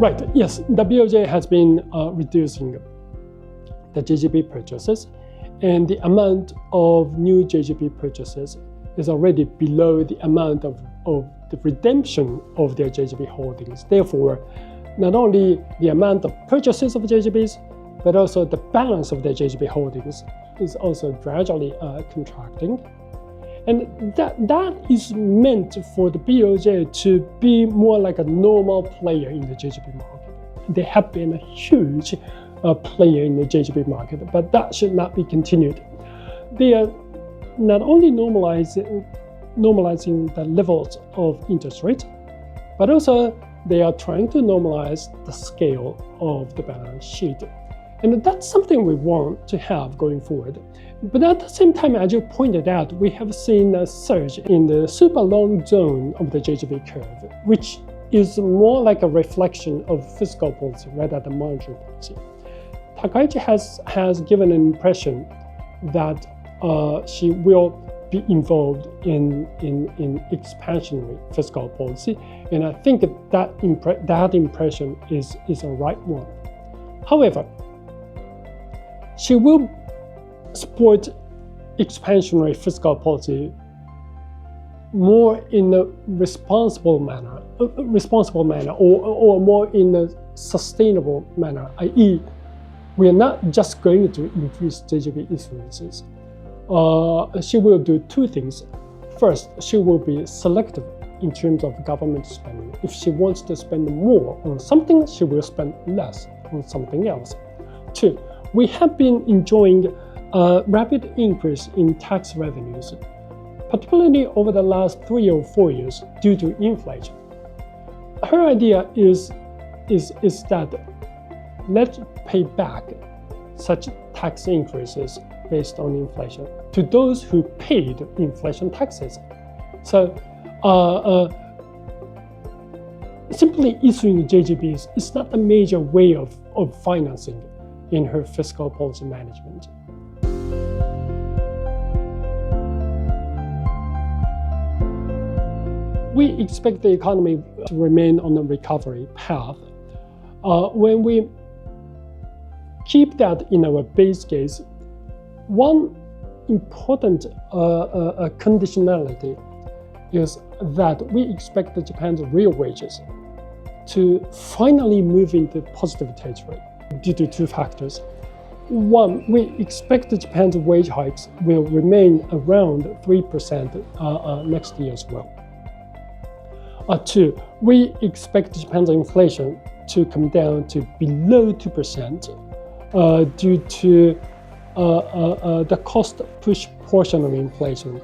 Right, yes, the BOJ has been reducing the JGB purchases, and the amount of new JGB purchases is already below the amount of the redemption of their JGB holdings. Therefore, not only the amount of purchases of JGBs, but also the balance of their JGB holdings is also gradually contracting. And that is meant for the BOJ to be more like a normal player in the JGB market. They have been a huge player in the JGB market, but that should not be continued. They are not only normalizing the levels of interest rates, but also they are trying to normalize the scale of the balance sheet. And that's something we want to have going forward. But at the same time, as you pointed out, we have seen a surge in the super long zone of the JGB curve, which is more like a reflection of fiscal policy rather than monetary policy. Takaichi has given an impression that she will be involved in expansionary fiscal policy, and I think that impression is a right one. However, she will support expansionary fiscal policy more in a responsible manner, or more in a sustainable manner, i.e., we are not just going to increase JGB issuances. She will do two things. First, she will be selective in terms of government spending. If she wants to spend more on something, she will spend less on something else. Two, we have been enjoying a rapid increase in tax revenues, particularly over the last 3 or 4 years due to inflation. Her idea is that let's pay back such tax increases based on inflation to those who paid inflation taxes. So simply issuing JGBs is not a major way of financing in her fiscal policy management. We expect the economy to remain on a recovery path. When we keep that in our base case, one important conditionality is that we expect Japan's real wages to finally move into positive territory due to two factors. One, we expect Japan's wage hikes will remain around 3% next year as well. Two, we expect Japan's inflation to come down to below 2% due to the cost push portion of inflation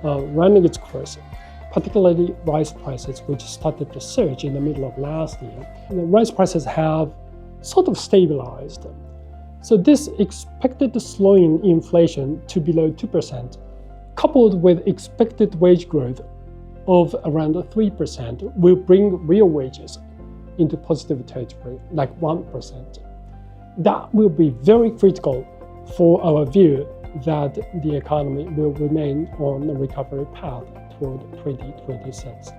running its course, particularly rice prices, which started to surge in the middle of last year. The rice prices have sort of stabilized. So this expected slowing inflation to below 2%, coupled with expected wage growth of around 3%, will bring real wages into positive territory, like 1%. That will be very critical for our view that the economy will remain on a recovery path toward 2026.